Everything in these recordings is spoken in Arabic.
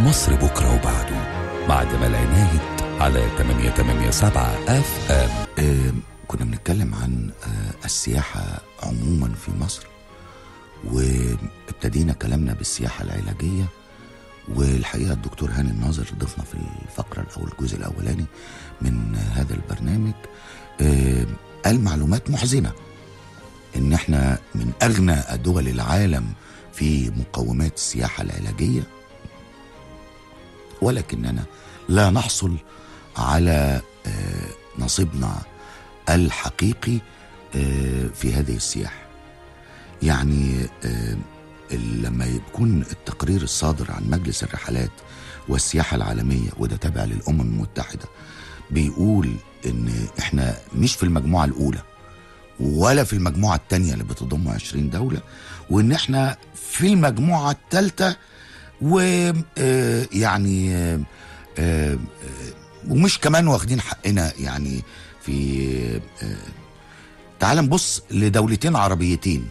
مصر بكرة وبعده مع جمال عناية على 887 FM. كنا بنتكلم عن السياحة عموما في مصر، وابتدينا كلامنا بالسياحة العلاجية، والحقيقة الدكتور هاني الناظر ضفنا في الفقرة أو الجزء الأولاني من هذا البرنامج قال معلومات محزنة إن احنا من أغنى دول العالم في مقومات السياحة العلاجية، ولكننا لا نحصل على نصيبنا الحقيقي في هذه السياحة. يعني لما يكون التقرير الصادر عن مجلس الرحلات والسياحة العالمية، وده تابع للأمم المتحدة، بيقول إن إحنا مش في المجموعة الأولى ولا في المجموعة الثانية اللي بتضم 20 دولة، وإن إحنا في المجموعة الثالثة، ويعني ومش كمان واخدين حقنا. يعني في تعال نبص لدولتين عربيتين،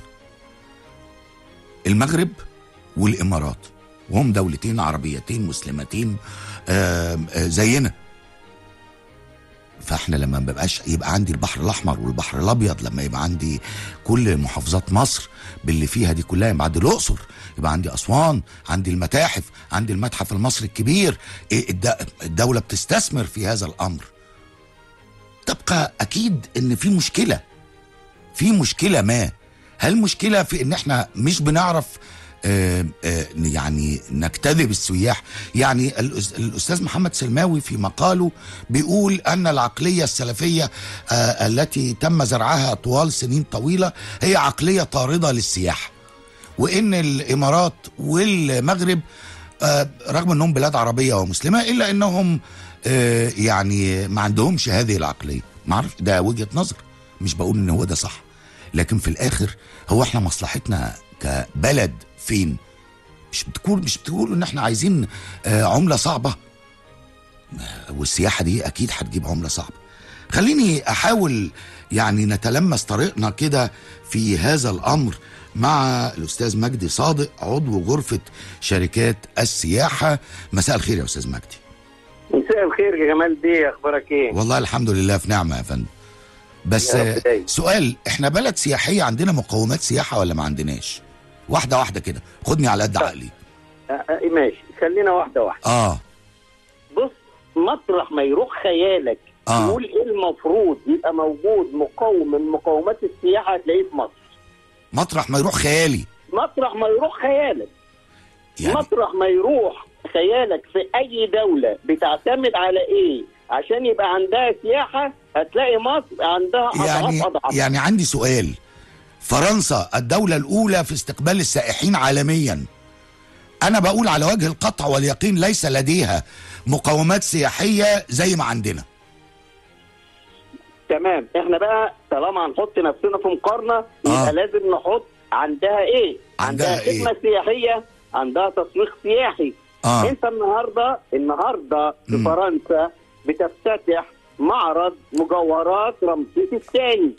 المغرب والإمارات، وهم دولتين عربيتين مسلمتين زينا. فاحنا لما مبقاش يبقى عندي البحر الأحمر والبحر الأبيض، لما يبقى عندي كل محافظات مصر باللي فيها دي كلها، يبقى عندي الأقصر، يبقى عندي أسوان، عندي المتاحف، عندي المتحف المصري الكبير، الدولة بتستثمر في هذا الأمر. تبقى أكيد إن في مشكلة ما. هل مشكلة في إن إحنا مش بنعرف يعني نجتذب السياح؟ يعني الأستاذ محمد سلماوي في مقاله بيقول أن العقلية السلفية التي تم زرعها طوال سنين طويلة هي عقلية طاردة للسياحة، وإن الإمارات والمغرب رغم أنهم بلاد عربية ومسلمة إلا أنهم يعني ما عندهمش هذه العقلية. معرفش، ده وجهة نظر، مش بقول إن هو ده صح، لكن في الآخر هو إحنا مصلحتنا كبلد فين؟ مش بتقول ان احنا عايزين عملة صعبة، والسياحة دي اكيد هتجيب عملة صعبة. خليني احاول يعني نتلمس طريقنا كده في هذا الامر مع الاستاذ مجدي صادق، عضو غرفة شركات السياحة. مساء الخير يا استاذ مجدي. مساء الخير يا جمال بيه، اخبارك ايه؟ والله الحمد لله في نعمة يا فندم. بس سؤال، احنا بلد سياحية، عندنا مقومات سياحة ولا ما عندناش؟ واحدة كده، خدني على قد عقلي. ماشي، خلينا واحدة. بص، مطرح ما يروح خيالك تقول ايه المفروض يبقى موجود مقوم من مقومات السياحة هتلاقيه في مصر. مطرح ما يروح خيالي، مطرح ما يروح خيالك يعني مطرح ما يروح خيالك في اي دولة بتعتمد على ايه عشان يبقى عندها سياحة، هتلاقي مصر عندها أضعاف. يعني عندي سؤال، فرنسا الدولة الأولى في استقبال السائحين عالميا، أنا بقول على وجه القطع واليقين ليس لديها مقومات سياحية زي ما عندنا. تمام، احنا بقى طالما هنحط نفسنا في مقارنة يبقى لازم نحط عندها ايه؟ عندها خدمة سياحية، عندها تسويق سياحي. انت النهارده في فرنسا بتفتتح معرض مجوهرات رمسيس الثاني.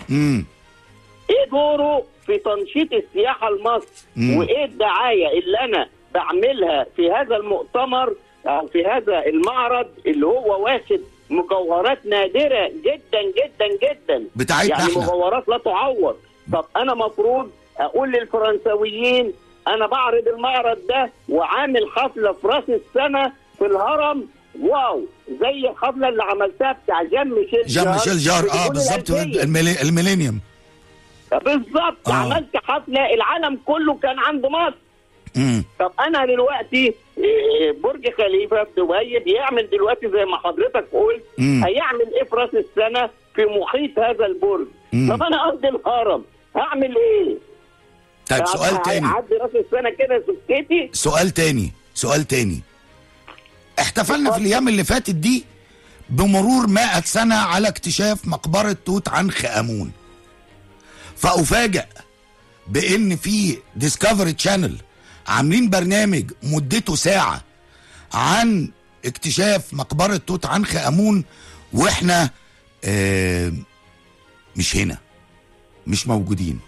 ايه دوره في تنشيط السياحة لمصر؟ وايه الدعاية اللي انا بعملها في هذا المؤتمر او في هذا المعرض اللي هو واخد مجوهرات نادرة جدا جدا جدا بتاعتنا يعني احنا. مجوهرات لا تعوض. طب انا مفروض اقول للفرنسويين انا بعرض المعرض ده وعامل حفلة في راس السنة في الهرم، واو، زي الحفلة اللي عملتها بتاع جان ميشيل جار بالظبط، الميلينيوم بالظبط. عملت حفلة العالم كله كان عند مصر. طب انا دلوقتي برج خليفة في دبي بيعمل دلوقتي زي ما حضرتك قلت، هيعمل ايه في راس السنة في محيط هذا البرج؟ طب انا قصدي الهرم هعمل ايه؟ طيب سؤال تاني، هعدي راس السنة كده سكتي. سؤال تاني، احتفلنا في الايام اللي فاتت دي بمرور 100 سنة على اكتشاف مقبرة توت عنخ آمون، فأفاجأ بان في ديسكفري تشانل عاملين برنامج مدته ساعة عن اكتشاف مقبرة توت عنخ آمون، واحنا مش هنا، مش موجودين.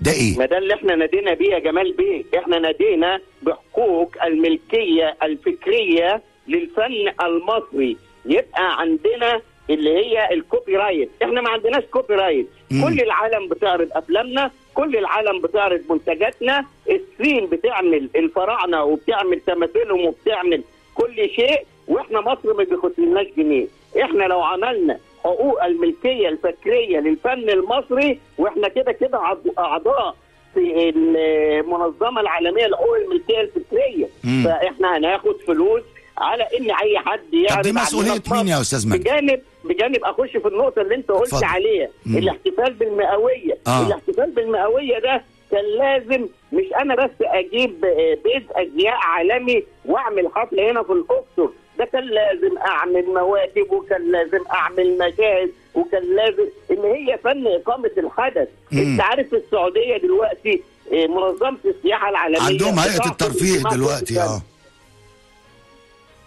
ده ايه؟ ما ده اللي احنا نادينا بيه يا جمال بيه، احنا نادينا بحقوق الملكيه الفكريه للفن المصري. يبقى عندنا اللي هي الكوبي رايت، احنا ما عندناش كوبي رايت. كل العالم بتعرض افلامنا، كل العالم بتعرض منتجاتنا، الصين بتعمل الفراعنه وبتعمل تماثيلهم وبتعمل كل شيء، واحنا مصر ما بيخسرناش جنيه. احنا لو عملنا حقوق الملكيه الفكريه للفن المصري، واحنا كده كده اعضاء في المنظمه العالميه لحقوق الملكيه الفكريه، فاحنا هناخد فلوس على ان اي حد يعرض. طب دي مسؤوليه مين يا استاذ مجدي؟ بجانب اخش في النقطه اللي انت قلت عليها، الاحتفال بالمئويه. الاحتفال بالمئويه ده كان لازم، مش انا بس اجيب بيت ازياء عالمي واعمل حفله هنا في الاقصر، ده كان لازم اعمل مواكب، وكان لازم اعمل مشاهد، وكان لازم ان هي فن اقامه الحدث. انت عارف في السعوديه دلوقتي منظمه السياحه العالميه عندهم هيئه الترفيه دلوقتي.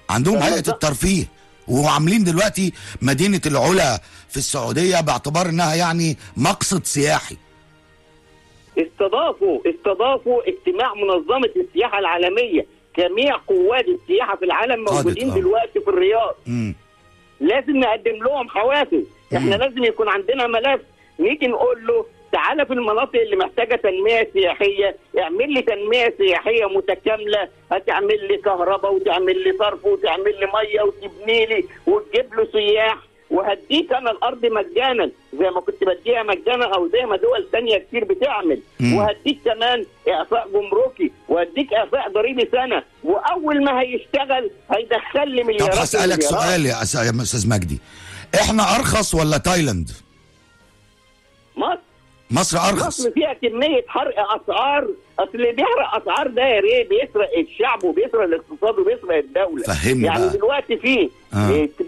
عندهم هيئه الترفيه، وعاملين دلوقتي مدينه العلا في السعوديه باعتبار انها يعني مقصد سياحي. استضافوا اجتماع منظمه السياحه العالميه، جميع قواد السياحه في العالم موجودين دلوقتي في الرياض. لازم نقدم لهم حوافز. احنا لازم يكون عندنا ملف نيجي نقول له تعالى في المناطق اللي محتاجه تنميه سياحيه، اعمل لي تنميه سياحيه متكامله، هتعمل لي كهرباء وتعمل لي صرف وتعمل لي ميه وتبني لي وتجيب له سياح، وهديك انا الارض مجانا زي ما كنت بديها مجانا، او زي ما دول ثانيه كتير بتعمل، وهديك كمان اعفاء جمركي، وهديك اعفاء ضريبي سنه، واول ما هيشتغل هيدخل لي مليارات. طب هسالك سؤال يا استاذ مجدي، احنا ارخص ولا تايلاند؟ مصر ارخص. مصر فيها كميه حرق اسعار، اصل اللي بيحرق اسعار ده يا ريت بيسرق الشعب وبيسرق الاقتصاد وبيسرق الدوله. فهمني يعني بقى.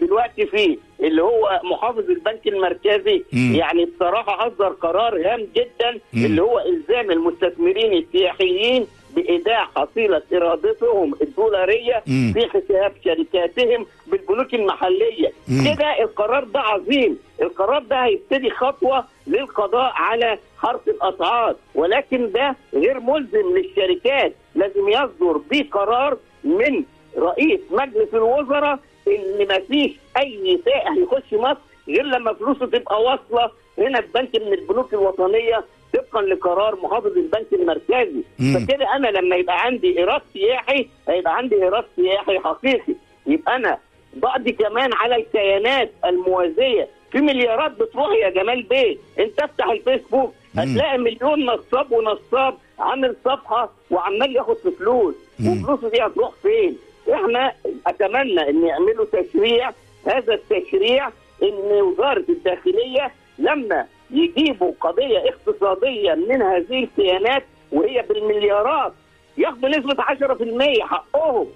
دلوقتي في اللي هو محافظ البنك المركزي يعني بصراحه اصدر قرار هام جدا اللي هو الزام المستثمرين السياحيين بايداع حصيله ايراداتهم الدولاريه في حساب شركاتهم بالبنوك المحليه. كده القرار ده عظيم، القرار ده هيبتدي خطوه للقضاء على حرق الاسعار، ولكن ده غير ملزم للشركات، لازم يصدر به قرار من رئيس مجلس الوزراء ان ما فيش اي سائح يخش مصر غير لما فلوسه تبقى واصله هنا في بنك من البنوك الوطنيه طبقا لقرار محافظ البنك المركزي. فكده انا لما يبقى عندي ايراد سياحي هيبقى عندي ايراد سياحي حقيقي، يبقى انا بقضي كمان على الكيانات الموازيه. في مليارات بتروح يا جمال بيه، انت افتح الفيسبوك هتلاقي مليون نصاب ونصاب عامل صفحه وعمال ياخد في فلوس، وفلوسه دي هتروح فين؟ احنا اتمنى ان يعملوا تشريع، هذا التشريع ان وزاره الداخليه لما يجيبوا قضيه اقتصاديه من هذه الكيانات وهي بالمليارات ياخدوا نسبه 10% حقهم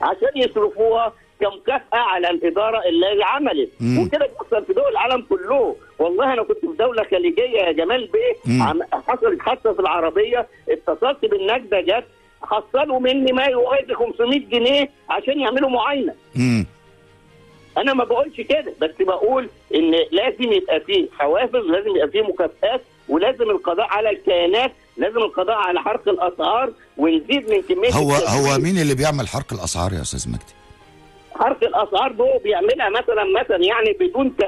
عشان يصرفوها كمكافأة على الإدارة اللي عملت. وكده بيحصل في دول العالم كله. والله أنا كنت في دولة خليجية يا جمال بيه، حصلت حادثة في العربية، اتصلت بالنجدة جت حصلوا مني ما يوازي 500 جنيه عشان يعملوا معاينة. أنا ما بقولش كده، بس بقول إن لازم يبقى فيه حوافز، لازم يبقى فيه مكافآت، ولازم القضاء على الكيانات، لازم القضاء على حرق الأسعار ونزيد من كمية. هو مين اللي بيعمل حرق الأسعار يا أستاذ مجدي؟ حرق الاسعار ده بيعملها مثلا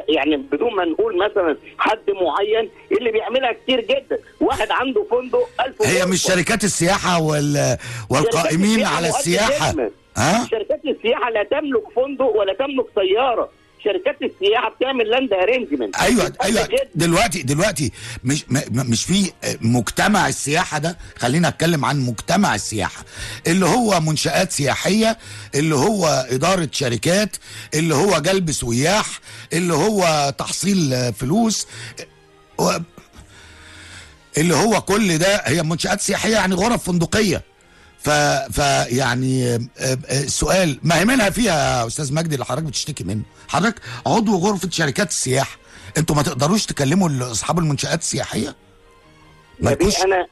يعني بدون ما نقول مثلا حد معين، اللي بيعملها كتير جدا. واحد عنده فندق 1000 هي مش شركات السياحه والقائمين على السياحه. شركات السياحه لا تملك فندق ولا تملك سياره، شركات السياحه بتعمل لاند ارينجمنت. ايوه دلوقتي مش في مجتمع السياحه ده، خلينا اتكلم عن مجتمع السياحه اللي هو منشآت سياحيه، اللي هو اداره شركات، اللي هو جلب سياح، اللي هو تحصيل فلوس، اللي هو كل ده هي منشآت سياحيه يعني غرف فندقيه. يعني السؤال ما هي منها فيها يا استاذ مجدي اللي حضرتك بتشتكي منه، حضرتك عضو غرفه شركات السياحه، انتوا ما تقدروش تكلموا اصحاب المنشآت السياحيه؟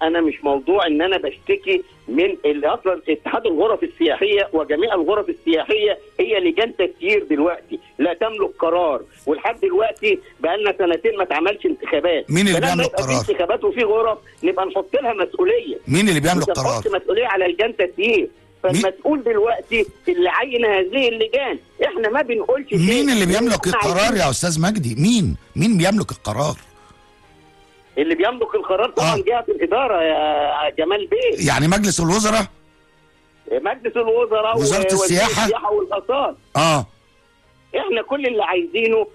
انا مش موضوع ان انا بشتكي من اللي اصلا اتحاد الغرف السياحيه وجميع الغرف السياحيه هي لجان تسيير دلوقتي لا تملك قرار، ولحد دلوقتي بقى لنا سنتين ما اتعملش انتخابات. مين اللي بيملك قرار؟ في انتخابات وفي غرف نبقى نحط لها مسؤوليه. مين اللي بيملك قرار؟ نحط مسؤوليه على لجان تسيير. فالمسؤول دلوقتي اللي عين هذه اللجان، احنا ما بنقولش مين اللي بيملك القرار يا استاذ مجدي؟ مين بيملك القرار؟ اللي بيملك القرار طبعا جهه الاداره يا جمال بيه. يعني مجلس الوزراء؟ مجلس الوزراء وزاره السياحه والاثار. احنا كل اللي عايزينه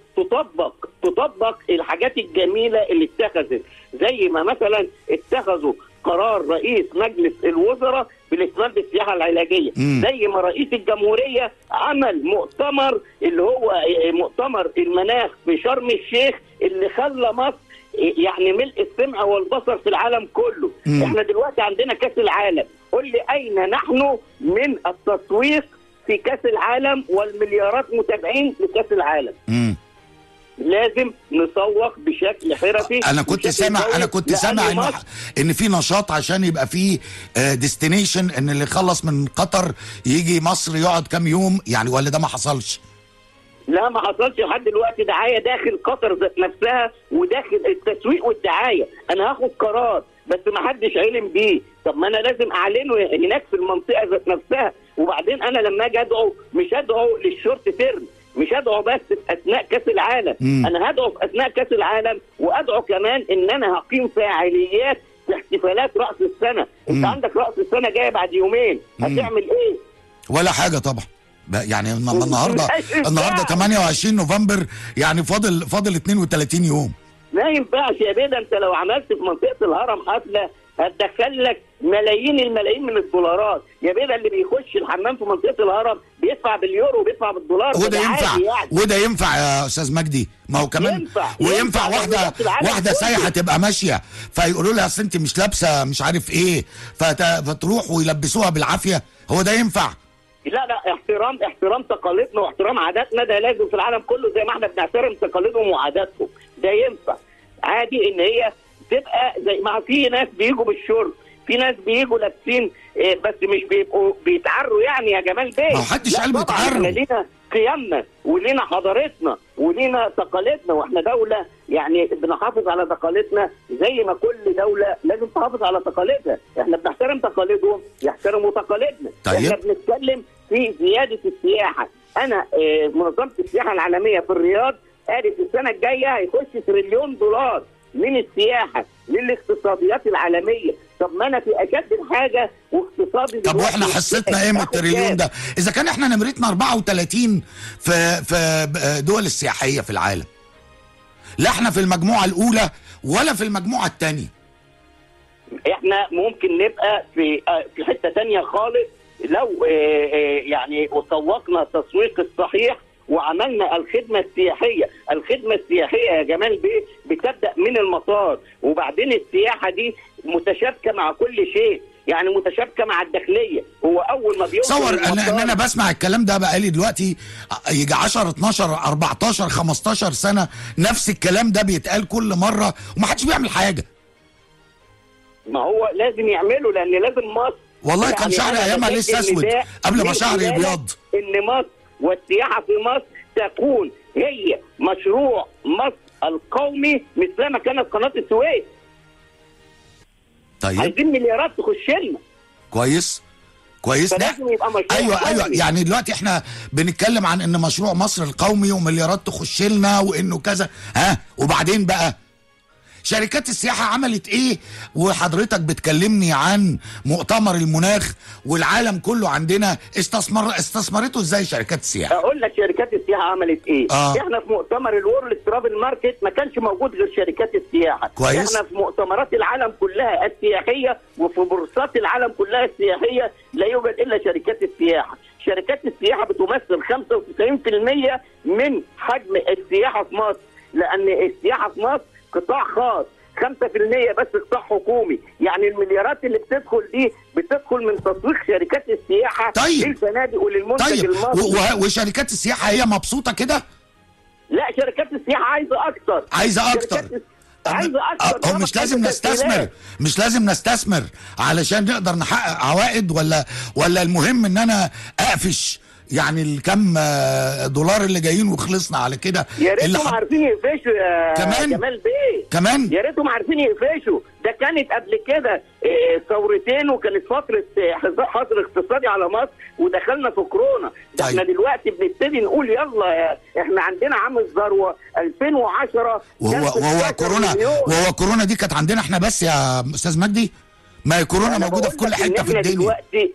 تطبق الحاجات الجميله اللي اتخذت، زي ما مثلا اتخذوا قرار رئيس مجلس الوزراء بالاهتمام بالسياحه العلاجيه، زي ما رئيس الجمهوريه عمل مؤتمر اللي هو مؤتمر المناخ في شرم الشيخ اللي خلى مصر يعني ملء السمع والبصر في العالم كله. احنا دلوقتي عندنا كاس العالم، قل لي اين نحن من التسويق في كاس العالم والمليارات متابعين لكاس العالم. لازم نسوق بشكل حرفي. انا كنت سامع ان في نشاط عشان يبقى في ديستنيشن، ان اللي يخلص من قطر يجي مصر يقعد كام يوم يعني، ولا ده ما حصلش؟ لا ما حصلش لحد دلوقتي. دعايه داخل قطر ذات نفسها وداخل التسويق والدعايه. انا هاخد قرار بس ما حدش علم بيه، طب ما انا لازم اعلنه هناك في المنطقه ذات نفسها. وبعدين انا لما اجي ادعو مش ادعو للشورت تيرم، مش ادعو بس في اثناء كاس العالم. انا هدعو في اثناء كاس العالم، وادعو كمان ان انا هقيم فعاليات في احتفالات راس السنه. انت عندك راس السنه جايه بعد يومين، هتعمل ايه؟ ولا حاجه طبعا. يعني النهارده 28 نوفمبر، يعني فاضل 32 يوم. ما ينفعش يا بيه. انت لو عملت في منطقه الهرم حفله هتدخل لك ملايين الملايين من الدولارات يا بيه. اللي بيخش الحمام في منطقه الهرم بيدفع باليورو وبيدفع بالدولار. وده ينفع يعني. وده ينفع يا استاذ مجدي؟ ما هو كمان وينفع واحده سايحه تبقى ماشيه فيقولوا لها اصل انت مش لابسه مش عارف ايه، فتروح ويلبسوها بالعافيه. هو ده ينفع؟ لا احترام تقاليدنا واحترام عاداتنا ده لازم في العالم كله، زي ما احنا بنحترم تقاليدهم وعاداتهم. ده ينفع عادي ان هي تبقى زي ما في ناس بيجوا بالشرب، في ناس بيجوا لابسين بس مش بيبقوا بيتعروا يعني يا جمال بيه. ما حدش قال بيتعروا. احنا لينا قيمنا ولينا حضارتنا ولينا تقاليدنا، واحنا دوله يعني بنحافظ على تقاليدنا زي ما كل دوله لازم تحافظ على تقاليدها. احنا بنحترم تقاليدهم يحترموا تقاليدنا. طيب. احنا بنتكلم في زياده السياحه. انا منظمه السياحه العالميه في الرياض قالت السنه الجايه هيخش $1 تريليون من السياحه للاقتصاديات العالميه. طب ما انا في اشد الحاجه واقتصادي. طب واحنا حصتنا ايه من التريليون ده؟ اذا كان احنا نمرتنا 34 في دول السياحيه في العالم، لا احنا في المجموعه الاولى ولا في المجموعه الثانيه. احنا ممكن نبقى في حته ثانيه خالص لو يعني وسوقنا التسويق الصحيح وعملنا الخدمة السياحية يا جمال بيه بتبدأ من المطار، وبعدين السياحة دي متشابكة مع كل شيء، يعني متشابكة مع الداخلية. هو أول ما بيوصل تصور ان انا بسمع الكلام ده بقالي دلوقتي يجي 10 12 14 15 سنة نفس الكلام ده بيتقال كل مرة ومحدش بيعمل حاجة. ما هو لازم يعمله لأن لازم مصر والله يعني كان شعري ايامها لسه اسود قبل ما شعري يبيض. ان مصر والسياحه في مصر تكون هي مشروع مصر القومي مثلما كانت قناه السويس. طيب عايزين مليارات تخش لنا. كويس فلازم يبقى مشروع ايوه يعني دلوقتي احنا بنتكلم عن ان مشروع مصر القومي ومليارات تخش لنا وانه كذا. وبعدين بقى شركات السياحة عملت ايه؟ وحضرتك بتكلمني عن مؤتمر المناخ والعالم كله عندنا استثمرته ازاي شركات السياحة؟ اقول لك شركات السياحة عملت ايه؟ احنا في مؤتمر الورلد ترافل ماركت ما كانش موجود غير شركات السياحة. كويس. احنا في مؤتمرات العالم كلها السياحية وفي بورصات العالم كلها السياحية لا يوجد الا شركات السياحة. شركات السياحة بتمثل 95% من حجم السياحة في مصر، لان السياحة في مصر قطاع خاص، 5% بس قطاع حكومي. يعني المليارات اللي بتدخل دي بتدخل من تسويق شركات السياحة للفنادق وللمنتج المصري. وشركات السياحة هي مبسوطة كده؟ لا شركات السياحة عايزة أكتر. عايز اكتر. مش لازم نستثمر علشان نقدر نحقق عوائد، ولا المهم ان انا اقفش يعني الكم دولار اللي جايين وخلصنا على كده. يا ريتهم عارفين يقفشوا يا جمال بيه، كمان يا ريتهم عارفين يقفشوا. ده كانت قبل كده ثورتين، وكانت فتره حظر اقتصادي على مصر، ودخلنا في كورونا. ده احنا دلوقتي بنبتدي نقول يلا احنا عندنا عام الذروه 2010 وهو كورونا دي كانت عندنا احنا بس يا استاذ مجدي؟ ما هي كورونا موجوده في كل حته في الدنيا. دلوقتي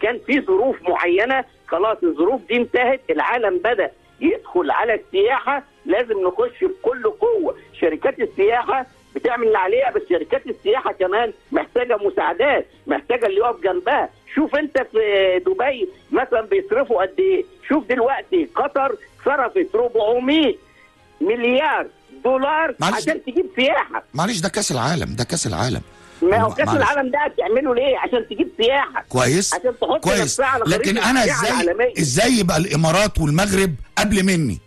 كان في ظروف معينه، خلاص الظروف دي انتهت، العالم بدا يدخل على السياحه، لازم نخش بكل قوه. شركات السياحه بتعمل اللي عليها، بس شركات السياحه كمان محتاجه مساعدات، محتاجه اللي يقف جنبها. شوف انت في دبي مثلا بيصرفوا قد ايه، شوف دلوقتي قطر صرفت 400 مليار دولار عشان تجيب سياحه. معلش ده كاس العالم، ما هو كاس العالم ده بتعمله ليه؟ عشان تجيب سياحه كويس، عشان تحط نفسها على خريطة لكن انا ازاي يبقى الامارات والمغرب قبل مني؟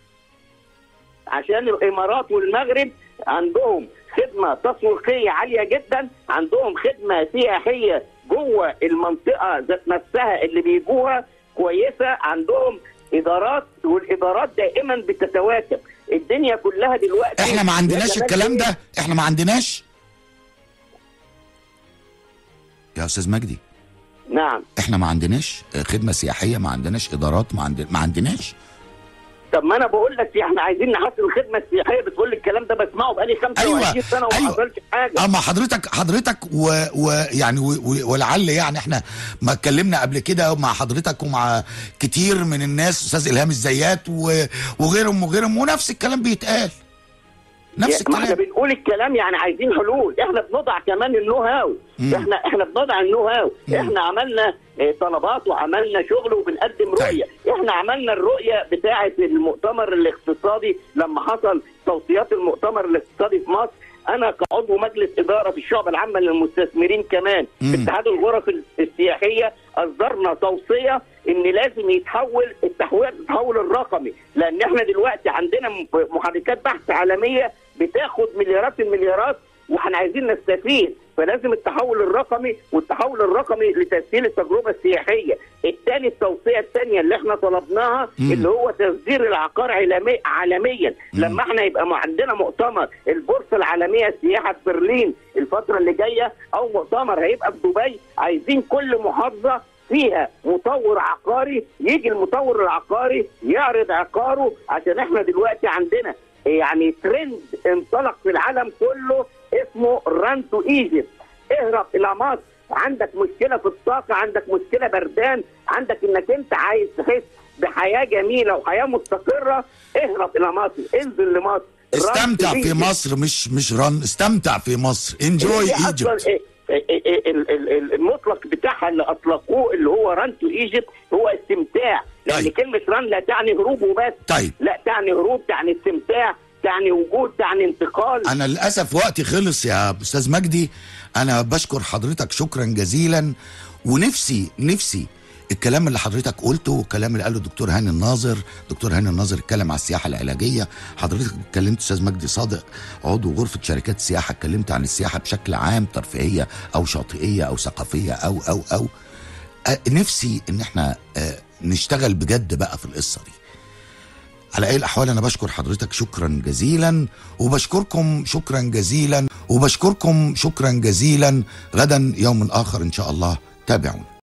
عشان الامارات والمغرب عندهم خدمه تسويقيه عاليه جدا، عندهم خدمه سياحيه جوه المنطقه ذات نفسها اللي بيجوها كويسه، عندهم ادارات، والادارات دائما بتتواكب. الدنيا كلها دلوقتي احنا ما عندناش الكلام ده، احنا ما عندناش يا استاذ مجدي. نعم، احنا ما عندناش خدمه سياحيه، ما عندناش ادارات، ما عندناش. طب ما انا بقول لك احنا عايزين نحسن الخدمه السياحيه، بتقول لي الكلام ده بسمعه بقالي 25 سنه وما حصلش حاجه. اما حضرتك ويعني ولعل يعني احنا ما اتكلمنا قبل كده مع حضرتك ومع كتير من الناس، استاذ الهام الزيات وغيرهم ونفس الكلام بيتقال، نفس الكلام. احنا بنقول الكلام، يعني عايزين حلول. احنا بنضع كمان النو هاو، احنا بنضع النو هاو. احنا عملنا طلبات وعملنا شغل وبنقدم رؤيه. احنا عملنا الرؤيه بتاعه المؤتمر الاقتصادي لما حصل توصيات المؤتمر الاقتصادي في مصر. انا كعضو مجلس اداره في الشعبه العامه للمستثمرين كمان في اتحاد الغرف السياحيه اصدرنا توصيه ان لازم يتحول التحول الرقمي، لان احنا دلوقتي عندنا محركات بحث عالميه بتاخد مليارات المليارات، واحنا عايزين نستفيد، فلازم التحول الرقمي، والتحول الرقمي لتسهيل التجربه السياحيه. الثاني التوصيه الثانيه اللي احنا طلبناها اللي هو تصدير العقار عالميا. لما احنا يبقى عندنا مؤتمر البورصه العالميه السياحه في برلين الفتره اللي جايه، او مؤتمر هيبقى في دبي، عايزين كل محافظه فيها مطور عقاري، يجي المطور العقاري يعرض عقاره، عشان احنا دلوقتي عندنا يعني ترند انطلق في العالم كله اسمه ران تو ايجيبت. اهرب الى مصر، عندك مشكله في الطاقه، عندك مشكله بردان، عندك انك انت عايز تحس بحياه جميله وحياه مستقره، اهرب الى مصر، انزل لمصر، استمتع في مصر، مش رن، استمتع في مصر، انجوي ايجيبت. المطلق بتاعها اللي اطلقوه اللي هو ران تو ايجيبت هو استمتاع، لان كلمه ران لا تعني هروب وبس. لا تعني هروب، تعني استمتاع، تعني وجود، تعني انتقال. انا للاسف وقتي خلص يا استاذ مجدي، انا بشكر حضرتك شكرا جزيلا، ونفسي الكلام اللي حضرتك قلته والكلام اللي قاله الدكتور هاني الناظر اتكلم على السياحه العلاجيه، حضرتك اتكلمت استاذ مجدي صادق عضو غرفه شركات السياحه، اتكلمت عن السياحه بشكل عام، ترفيهيه او شاطئيه او ثقافيه او نفسي ان احنا نشتغل بجد بقى في القصه دي. على اي الاحوال انا بشكر حضرتك شكرا جزيلا، وبشكركم شكرا جزيلا، غدا يوم اخر ان شاء الله، تابعونا.